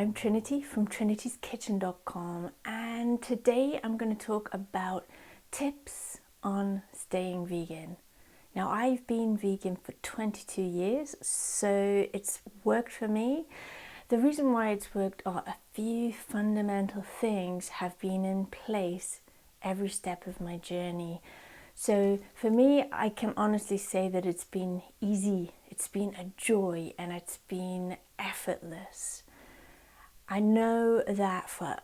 I'm Trinity from trinityskitchen.com, and today I'm going to talk about tips on staying vegan. Now, I've been vegan for 22 years, so it's worked for me. The reason why it's worked are a few fundamental things have been in place every step of my journey. So for me, I can honestly say that it's been easy, it's been a joy, and it's been effortless. I know that for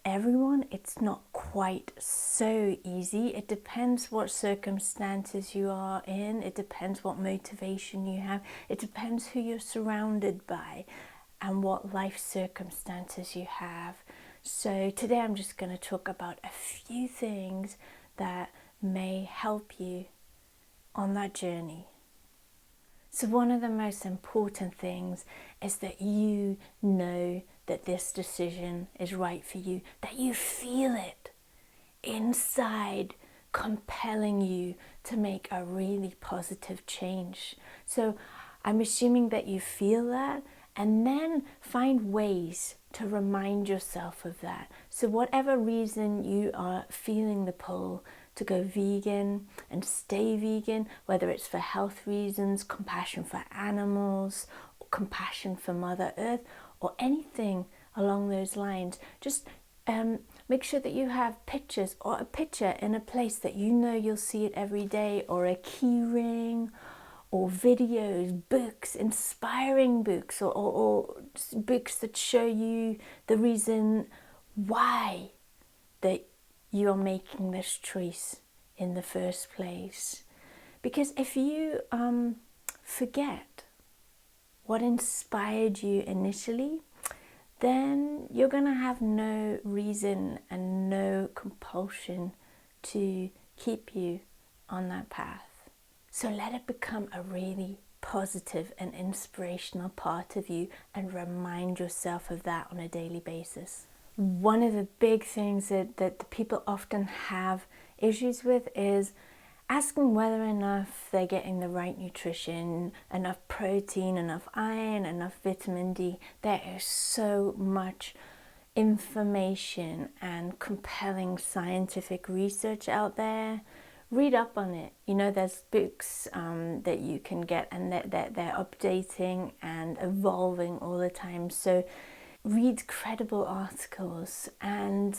everyone, it's not quite so easy. It depends what circumstances you are in. It depends what motivation you have. It depends who you're surrounded by and what life circumstances you have. So today I'm just going to talk about a few things that may help you on that journey. So one of the most important things is that you know that this decision is right for you, that you feel it inside compelling you to make a really positive change. So I'm assuming that you feel that, and then find ways to remind yourself of that. So whatever reason you are feeling the pull to go vegan and stay vegan, whether it's for health reasons, compassion for animals, or compassion for Mother Earth, or anything along those lines, just make sure that you have pictures, or a picture in a place that you know you'll see it every day, or a key ring, or videos, books, inspiring books, or books that show you the reason why that you're making this choice in the first place. Because if you forget what inspired you initially, then you're going to have no reason and no compulsion to keep you on that path. So let it become a really positive and inspirational part of you, and remind yourself of that on a daily basis. One of the big things that the people often have issues with is asking whether enough they're getting the right nutrition, enough protein, enough iron, enough vitamin D. There is so much information and compelling scientific research out there. Read up on it. You know, there's books that you can get, and they're updating and evolving all the time. So read credible articles and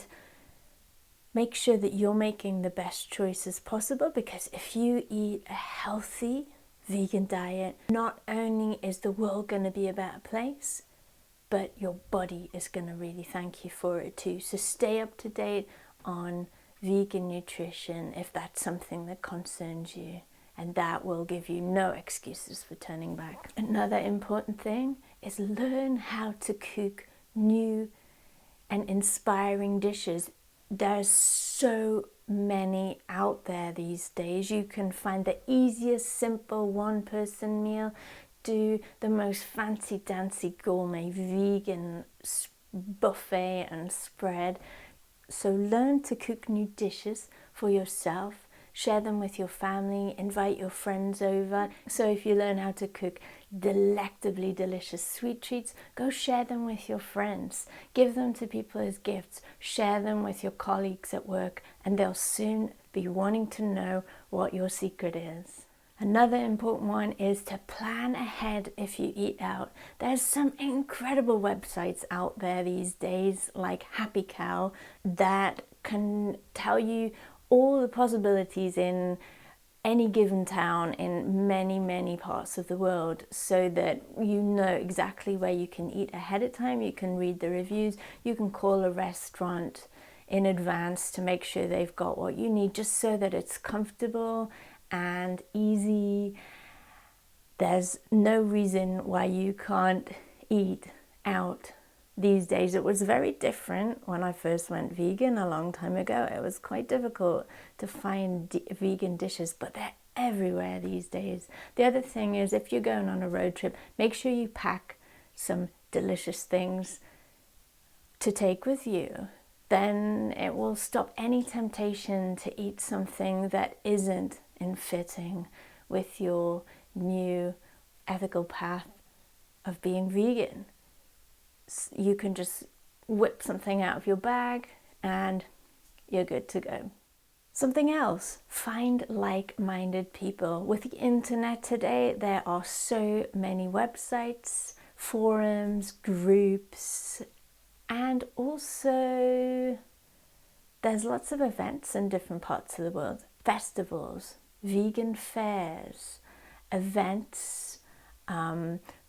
make sure that you're making the best choices possible, because if you eat a healthy vegan diet, not only is the world going to be a better place, but your body is going to really thank you for it too. So stay up to date on vegan nutrition if that's something that concerns you, and that will give you no excuses for turning back. Another important thing is learn how to cook new and inspiring dishes. There's so many out there these days. You can find the easiest, simple one-person meal, do the most fancy dancy gourmet vegan buffet and spread. So learn to cook new dishes for yourself, share them with your family, invite your friends over. So if you learn how to cook delectably delicious sweet treats, go share them with your friends. Give them to people as gifts. Share them with your colleagues at work, and they'll soon be wanting to know what your secret is. Another important one is to plan ahead if you eat out. There's some incredible websites out there these days, like Happy Cow, that can tell you all the possibilities in any given town in many parts of the world, so that you know exactly where you can eat ahead of time. You can read the reviews, you can call a restaurant in advance to make sure they've got what you need, just so that it's comfortable and easy. There's no reason why you can't eat out these days. It was very different when I first went vegan a long time ago. It was quite difficult to find vegan dishes, but they're everywhere these days. The other thing is, if you're going on a road trip, make sure you pack some delicious things to take with you. Then it will stop any temptation to eat something that isn't in fitting with your new ethical path of being vegan. you can just whip something out of your bag and you're good to go. Something else, find like-minded people. With the internet today, there are so many websites, forums, groups, and also there's lots of events in different parts of the world. Festivals, vegan fairs, events,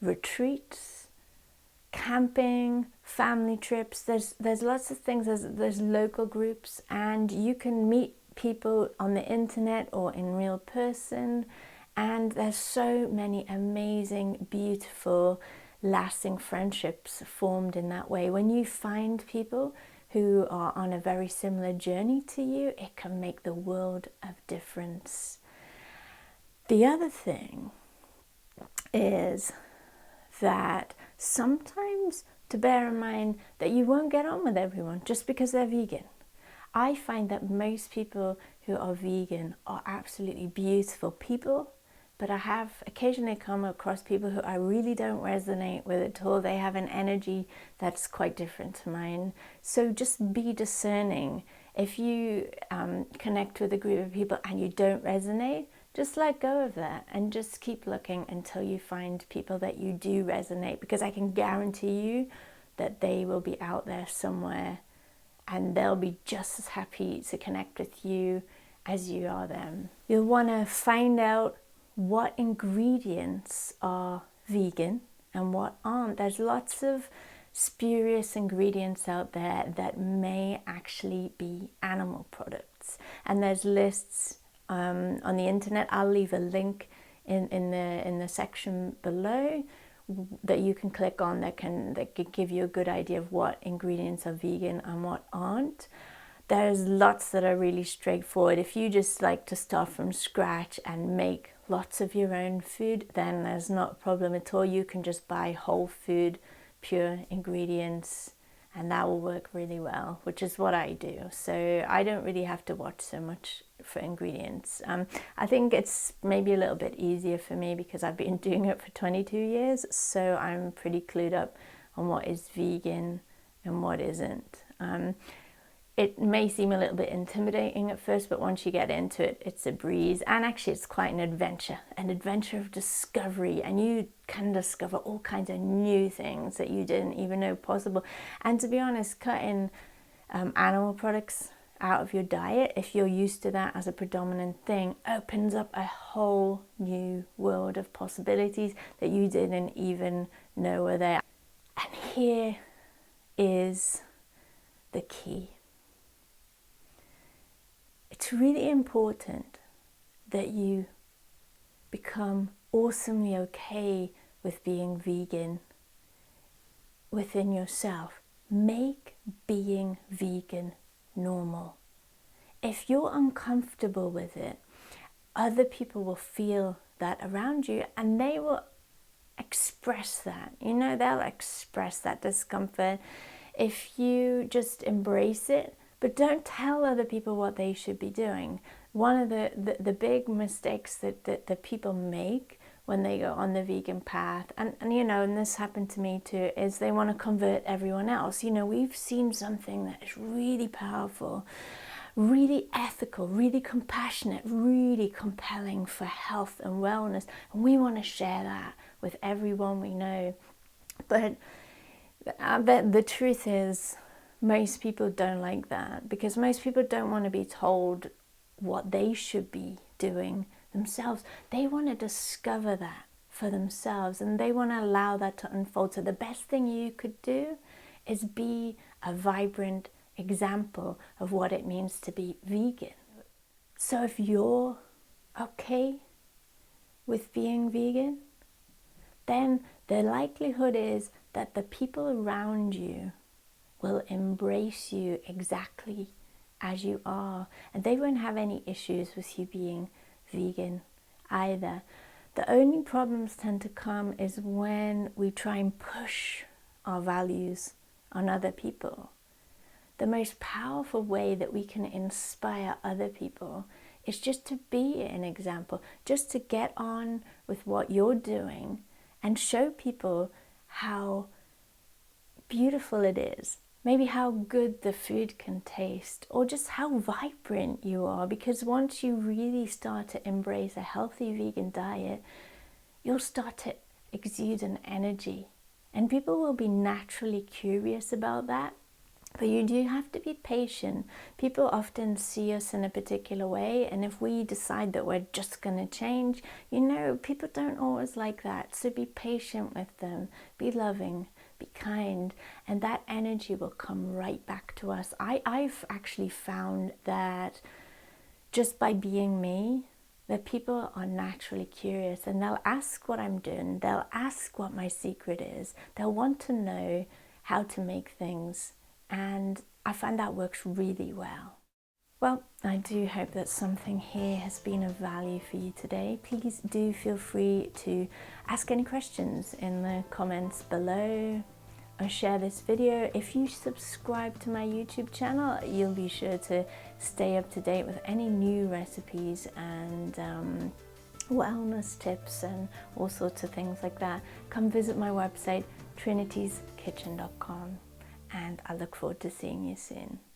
retreats, camping, family trips. There's lots of things. There's local groups, and you can meet people on the internet or in real person, and there's so many amazing, beautiful, lasting friendships formed in that way. When you find people who are on a very similar journey to you, it can make the world of difference. The other thing is that sometimes to bear in mind that you won't get on with everyone just because they're vegan. I find that most people who are vegan are absolutely beautiful people, but I have occasionally come across people who I really don't resonate with at all. They have an energy that's quite different to mine. So just be discerning. If you connect with a group of people and you don't resonate, just let go of that and just keep looking until you find people that you do resonate, because I can guarantee you that they will be out there somewhere and they'll be just as happy to connect with you as you are them. You'll want to find out what ingredients are vegan and what aren't. There's lots of spurious ingredients out there that may actually be animal products, and there's lists on the internet. I'll leave a link in the section below that you can click on that can give you a good idea of what ingredients are vegan and what aren't. There's lots that are really straightforward. If you just like to start from scratch and make lots of your own food, then there's not a problem at all. You can just buy whole food, pure ingredients, and that will work really well, which is what I do. So I don't really have to watch so much for ingredients. I think it's maybe a little bit easier for me because I've been doing it for 22 years, so I'm pretty clued up on what is vegan and what isn't. It may seem a little bit intimidating at first, but once you get into it, it's a breeze. And actually it's quite an adventure of discovery, and you can discover all kinds of new things that you didn't even know possible. And to be honest, cutting animal products out of your diet, if you're used to that as a predominant thing, opens up a whole new world of possibilities that you didn't even know were there. And here is the key. It's really important that you become awesomely okay with being vegan within yourself. Make being vegan normal. If you're uncomfortable with it, other people will feel that around you, and they will express that. They'll express that discomfort. If you just embrace it, but don't tell other people what they should be doing. One of the big mistakes that people make when they go on the vegan path, and this happened to me too, is they want to convert everyone else. We've seen something that is really powerful, really ethical, really compassionate, really compelling for health and wellness, and we want to share that with everyone we know. But the truth is, most people don't like that, because most people don't want to be told what they should be doing themselves. They want to discover that for themselves, and they want to allow that to unfold. So the best thing you could do is be a vibrant example of what it means to be vegan. So if you're okay with being vegan, then the likelihood is that the people around you will embrace you exactly as you are, and they won't have any issues with you being vegan either. The only problems tend to come is when we try and push our values on other people. The most powerful way that we can inspire other people is just to be an example, just to get on with what you're doing and show people how beautiful it is, maybe how good the food can taste, or just how vibrant you are. Because once you really start to embrace a healthy vegan diet, you'll start to exude an energy, and people will be naturally curious about that. But you do have to be patient. People often see us in a particular way, and if we decide that we're just going to change, people don't always like that. So be patient with them, be loving, be kind, and that energy will come right back to us. I've actually found that just by being me, that people are naturally curious, and they'll ask what I'm doing, they'll ask what my secret is, they'll want to know how to make things. And I find that works really well. Well, I do hope that something here has been of value for you today. Please do feel free to ask any questions in the comments below, or share this video. If you subscribe to my YouTube channel, you'll be sure to stay up to date with any new recipes and wellness tips and all sorts of things like that. Come visit my website, trinityskitchen.com. And I look forward to seeing you soon.